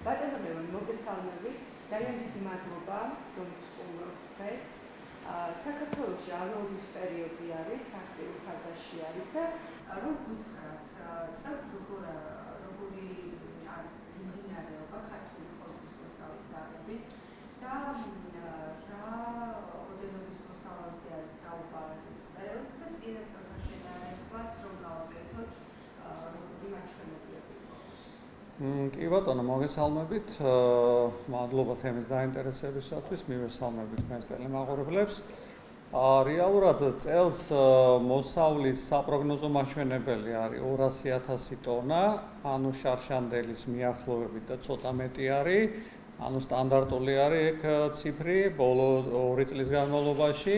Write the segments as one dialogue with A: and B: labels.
A: ბატონებო, მოგესალმებით. ძალიან დიდი მადლობა, რომ ვსწავლობთ დღეს. საქართველოში ალოვის პერიოდი არის, აქტიურ ფაზაში არის და რომ გითხრათ, წელს როგორი არის მიმდინარეობა ქართული ხორბლის მოსავლის აღების და რა ოდენობის მოსავალზე არის საუბარი წელს და წინა წელთან შედარებაც რომ გავაკეთოთ როგორი მაჩვენებლები გვაქვს.
B: კი ბატონო, მოგესალმებით. მადლობა თემის დაინტერესებისათვის, მივესალმებით თქვენს ტელემაყურებლებს. რეალურად წელს მოსავლის საპროგნოზო მაჩვენებელი არის 200,000 ტონა, ანუ შარშანდელის მიახლოებით და ცოტა მეტი არის, ანუ სტანდარტული არის ეგ ციფრი ბოლო 2 წლის განმავლობაში.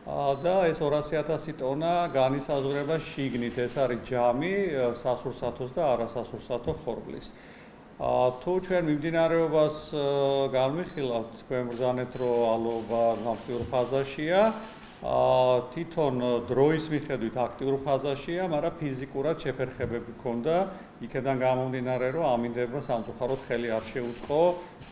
B: და ეს 200,000 ტონა განისაზღვრება შიგნით, ეს არის ჯამი, სასურსათოს და არასასურსათო ხორბლის. თუ ჩვენ მიმდინარეობას განვიხილავთ, თქვენ ბრძანეთ, რომ ალობა აქტიურ ფაზაშია, თვითონ დროის მიხედვით აქტიურ ფაზაშია, მაგრამ ფიზიკურად შეფერხებები ჰქონდა, იქედან გამომდინარე, რომ ამინდება სამწუხაროდ ხელი არ შეუწყო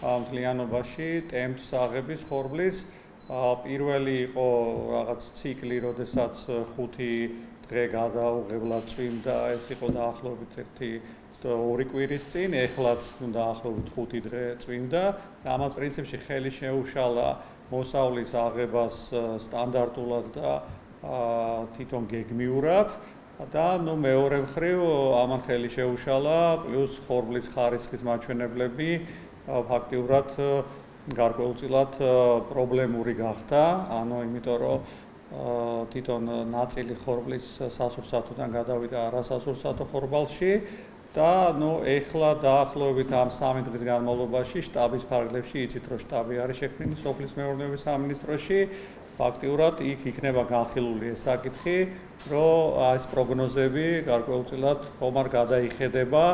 B: მთლიანობაში ტემპს აღების ხორბლის. პირველი იყო რაღაც ციკლი, როდესაც 5 დღე გადაუღებლად წვიმდა, ეს იყო დაახლოებით 1-2 კვირის წინ, ეხლაც დაახლოებით 5 დღე წვიმდა. ამას პრინციპში ხელი შეუშალა მოსავლის აღებას სტანდარტულად და თვითონ გეგმიურად და მეორე მხრივ ამან ხელი შეუშალა პლუს ხორბლის ხარისხის მაჩვენებლები ფაქტიურად გარკვეულწილად პრობლემური გახდა, ანუ იმიტომ რომ თვითონ ნაწილი ხორბლის სასურსათოდან გადავიდა არასასურსათო ხორბალში და ეხლა დაახლოებით ამ 3 დღის განმავლობაში შტაბის ფარგლებში იცით რომ შტაბი არის შექმნილი სოფლის მეურნეობის სამინისტროში, ფაქტიურად იქ იქნება განხილული ეს საკითხი, რომ ეს პროგნოზები გარკვეულწილად ხომ არ გადაიხედება,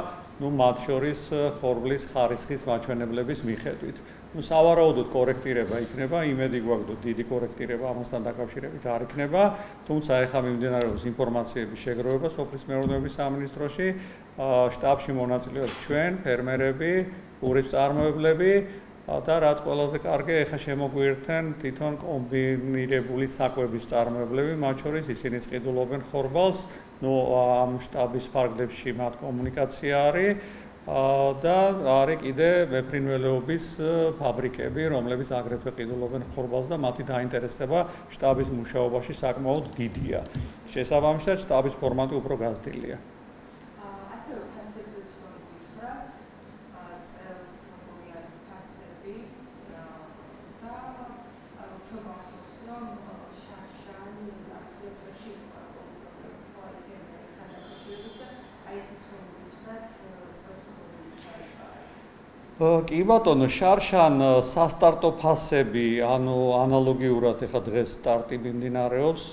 B: მათ შორის ხორბლის ხარისხის მაჩვენებლების მიხედვით. სავარაუდოდ კორექტირება იქნება, იმედი გვაქვს, დიდი კორექტირება ამასთან დაკავშირებით არ იქნება, თუმცა ეხლა მიმდინარეობს ინფორმაციების შეგროვება სოფლის მეურნეობის სამინისტროში, შტაბში მონაწილეობთ ჩვენ, ფერმერები, პურის მწარმოებლები და რაც ყველაზე კარგი, ეხლა შემოგვიერთენ თვითონ კომბინირებული საკვების მწარმოებლები, მათ შორის ისინი წყიდულობენ ხორბალს, ამ შტაბის ფარგლებში მათ კომუნიკაცია არის. და არის კიდე მეფრინველეობის ფაბრიკები, რომლებიც აგრეთვე ყიდულობენ ხორბალს და მათი დაინტერესება შტაბის მუშაობაში საკმაოდ დიდია. შესაბამისად, შტაბის ფორმატი უფრო გაზრდილია.
A: ასევე ფასებზეც რომ გითხრათ, წელს როგორი არის ფასები და ჩვენ გვახსოვს, რომ შარშან წლებში
B: კი ბატონო, შარშან სასტარტო ფასები, ანუ ანალოგიურად ეხა დღეს სტარტი მიმდინარეობს,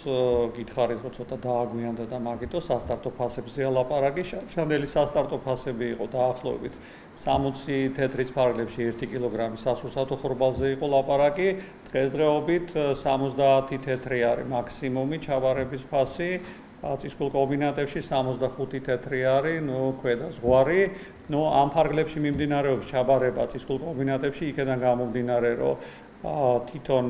B: გითხარით რომ ცოტა დააგვიანდა და მაგიტო სასტარტო ფასებზეა ლაპარაკი. შარშანდელი სასტარტო ფასები იყო დაახლოებით 60 თეთრის ფარგლებში 1 კილოგრამი სასურსათო ხორბალზე იყო ლაპარაკი, დღესდღეობით 70 თეთრი არის მაქსიმუმი ჩაბარების ფასი. წისქვილ კომბინატებში 65 თეთრი არის, ქვედა ზღვარი. ამ ფარგლებში მიმდინარეობს ჩაბარება წისქვილ კომბინატებში, იქედან გამომდინარე, რომ თვითონ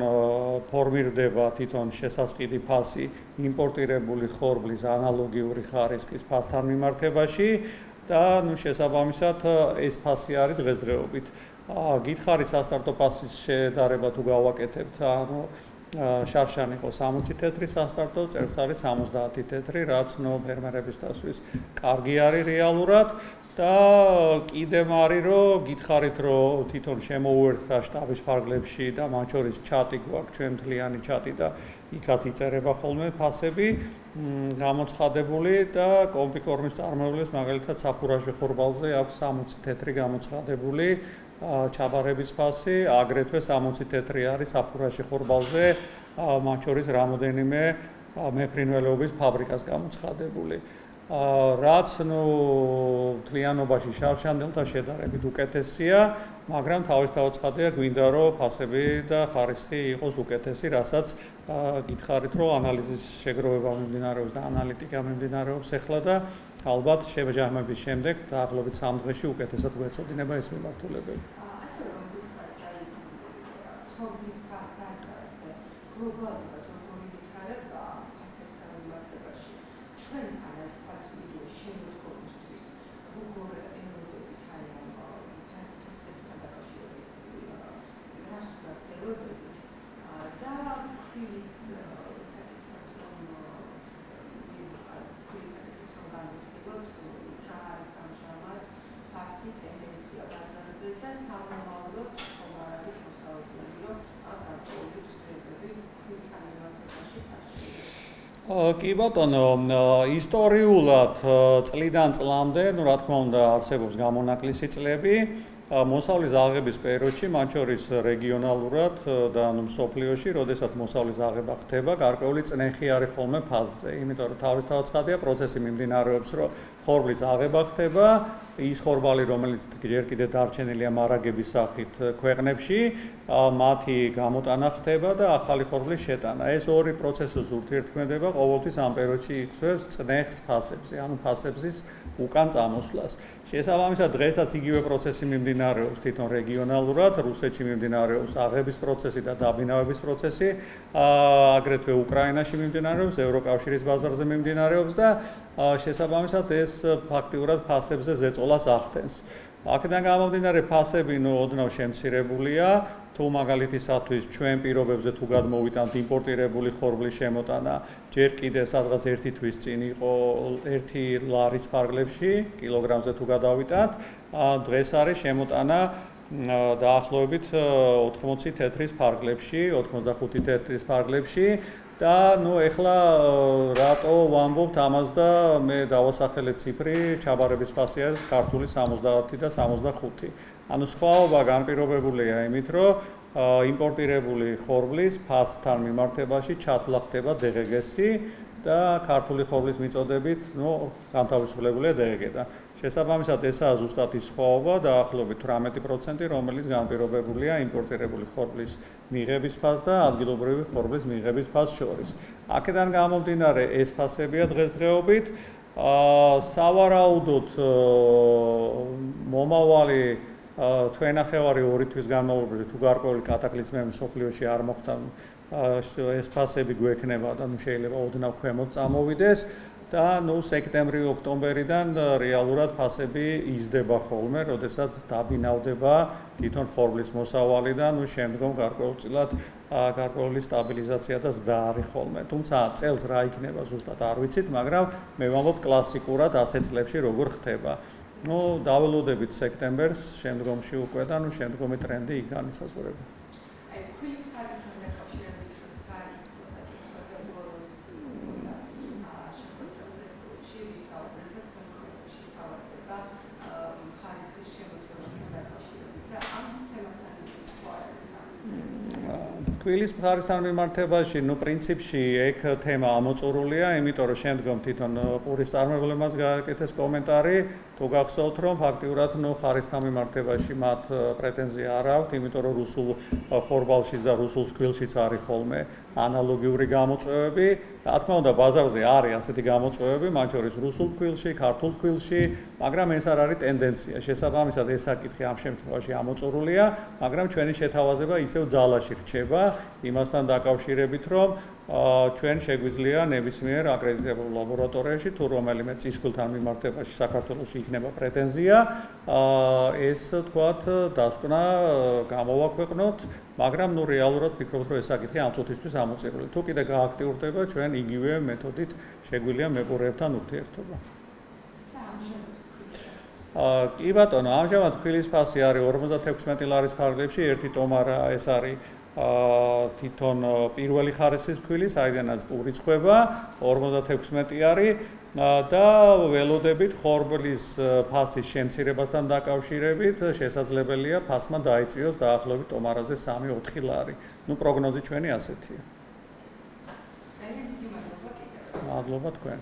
B: ფორმირდება თვითონ შესასყიდი ფასი იმპორტირებული ხორბლის ანალოგიური ხარისხის ფასთან მიმართებაში და შესაბამისად ეს ფასი არის დღესდღეობით. გითხარი სასტარტო ფასის შედარება თუ გავაკეთებთ, ანუ შარშან იყო 60 თეთრი სასტარტო, წელს არის 70 თეთრი, რაც ფერმერებისათვის კარგი არის რეალურად და კიდევ არის რომ გითხარით რომ თვითონ შემოუერთდა შტაბის ფარგლებში და მათ შორის ჩატი გვაქვს, ჩვენ მთლიანი ჩატი და იქაც იწერება ხოლმე ფასები გამოცხადებული და კომბიკორმის წარმოებლებს მაგალითად საფურაჟე ხორბალზე აქვს 60 თეთრი გამოცხადებული ჩაბარების ფასი, აგრეთვე 60 თეთრი არის საფურაჟე ხორბალზე, მათ შორის რამოდენიმე მეფრინველეობის ფაბრიკას გამოცხადებული. რაც მთლიანობაში შარშანდელთან შედარებით უკეთესია, მაგრამ თავისთავად ცხადია, გვინდა რომ ფასები და ხარისხი იყოს უკეთესი, რასაც გითხარით, რომ ანალიზის შეგროვება მიმდინარეობს და ანალიტიკა მიმდინარეობს ახლა და ალბათ შეჯამების შემდეგ დაახლოებით 3 დღეში უკეთესად გვეწოდინება ეს მიმართულებები.
A: ასე რომ ვთქვათ, აი ხობის ბაზარზე გლობალურად როგორი ვითარება ფასებთან მიმართებაში ჩვენთან ვთქვათ ვიდეოს შემოდგომისთვის როგორ ელოდებით აი ამ ფასებთან დაკავშირებით რასაც ელოდებით და ქვის საკითხსაც რომ რა არის ამჟამად ფასი ტენდენცია ბაზარზე და სამომავლოდ ხომ არ არის მოსალოდნელი რომ მას გარკვეული ცვლილებები ქვითთან მიმართებაში ფასში
B: კი ბატონო, ისტორიულად წლიდან წლამდე, რა თქმა უნდა, არსებობს გამონაკლისი წლები, მოსავლის აღების პერიოდში, მათ შორის რეგიონალურად და მსოფლიოში, როდესაც მოსავლის აღება ხდება, გარკვეული წნეხი არის ხოლმე ფაზზე, იმიტომ რომ თავისთავად ცხადია, პროცესი მიმდინარეობს, რომ ხორბლის აღება ხდება, ის ხორბალი, რომელიც ჯერ კიდევ დარჩენილია მარაგების სახით ქვეყნებში, მათი გამოტანა ხდება და ახალი ხორბლის შეტანა. ეს ორი პროცესის ურთიერთქმედება ყოველთვის ამ პერიოდში იწვევს წნეხს ფასებზე, ანუ ფასების უკან წამოსვლას. შესაბამისად, დღესაც იგივე პროცესი მიმდინარეობს თვითონ რეგიონალურად, რუსეთში მიმდინარეობს აღების პროცესი და დაბინავების პროცესი, აგრეთვე უკრაინაში მიმდინარეობს, ევროკავშირის ბაზარზე მიმდინარეობს და შესაბამისად ეს ფაქტიურად ფასებზე ზეწოლას ახდენს. აქედან გამომდინარე ფასები ოდნავ შემცირებულია, თუ მაგალითისათვის ჩვენ პირობებზე თუ გადმოვიტანთ იმპორტირებული ხორბლის შემოტანა, ჯერ კიდევ სადღაც 1 თვის წინ იყო 1 ლარის ფარგლებში, კილოგრამზე თუ გადავიტანთ, დღეს არის შემოტანა დაახლოებით 80 თეთრის ფარგლებში, 85 თეთრის ფარგლებში და ეხლა რატო ვამბობთ ამას და მე დავასახელე ციფრი, ჩაბარების ფასია ქართული 70 და 65. ანუ სხვაობა განპირობებულია იმით, რომ იმპორტირებული ხორბლის ფასთან მიმართებაში ჩათვლა ხდება DGGS-ი და ქართული ხორბლის მიწოდებით, განთავისუფლებულია DGG-დან. შესაბამისად, ესაა ზუსტად ის სხვაობა, დაახლოებით 18%, რომელიც განპირობებულია იმპორტირებული ხორბლის მიღების ფასს და ადგილობრივი ხორბლის მიღების ფასს შორის. აქედან გამომდინარე, ეს ფასებია დღესდღეობით. სავარაუდოდ მომავალი თვენახევარი 2 თვის განმავლობაში თუ გარკვეული კატაკლიზმები მსოფლიოში არ მოხდა, ეს ფასები გვექნება და შეიძლება ოდნავ ქვემოთ წამოვიდეს და სექტემბრი-ოქტომბერიდან რეალურად ფასები იზრდება ხოლმე, როდესაც დაბინავდება თვითონ ხორბლის მოსავალი და შემდგომ გარკვეულწილად გარკვეული სტაბილიზაცია და ზრდა არის ხოლმე. თუმცა წელს რა იქნება ზუსტად არ ვიცით, მაგრამ მე ვამბობ კლასიკურად ასე წლებში როგორ ხდება. დაველოდებით სექტემბერს, შემდგომში უკვე და შემდგომი ტრენდი იქ განისაზღვრება.
A: აი, ქვის ხარისხთან დაკავშირებით როცა ის ბოლოს შეხვედრების ვისაუბრეთ, კონკრეტულად თავაზება ხარისხის შემოწმებასთან დაკავშირებით და ამ თემასთან რა არის
B: ქვილის ხარისხთან მიმართებაში, პრინციპში ეგ თემა ამოწურულია, იმიტომ რომ შემდგომ თვითონ პურის წარმომადგენლებმაც გააკეთეს კომენტარი, თუ გახსოვთ, რომ ფაქტიურად ხარისხთან მიმართებაში მათ პრეტენზია არ აქვთ, იმიტომ რომ რუსულ ხორბალშიც და რუსულ ქვილშიც არის ხოლმე ანალოგიური გამოწვევები. რა თქმა უნდა, ბაზარზე არის ასეთი გამოწვევები, მათ შორის რუსულ ქვილში, ქართულ ქვილში, მაგრამ ეს არ არის ტენდენცია. შესაბამისად, ეს საკითხი ამ შემთხვევაში ამოწურულია, მაგრამ ჩვენი შეთავაზება ისევ ძალაში რჩება იმასთან დაკავშირებით, რომ ჩვენ შეგვიძლია ნებისმიერ აკრედიტებულ ლაბორატორიაში თუ რომელიმე წისქვილთან მიმართებაში საქართველოში იქნება პრეტენზია, ეს თქვათ დასკვნა გამოვაქვეყნოთ, მაგრამ რეალურად ვფიქრობთ, რომ ეს საკითხი ამ წუთისთვის ამოწურული. თუ კიდე გააქტიურდება, ჩვენ იგივე მეთოდით შეგვიძლია მეყურეებთან ურთიერთობა. კი ბატონო, ამჟამად ქვილის ფასი არის 56 ლარის ფარგლებში, ერთი ტომარა ეს არის თვითონ პირველი ხარისხის ქვილი, საიდანაც პური წვება, 56 არის და ველოდებით ხორბლის ფასის შემცირებასთან დაკავშირებით შესაძლებელია ფასმა დაიწიოს დაახლოებით ტომარაზე 3-4 ლარი. პროგნოზი ჩვენი ასეთია. მადლობა თქვენ.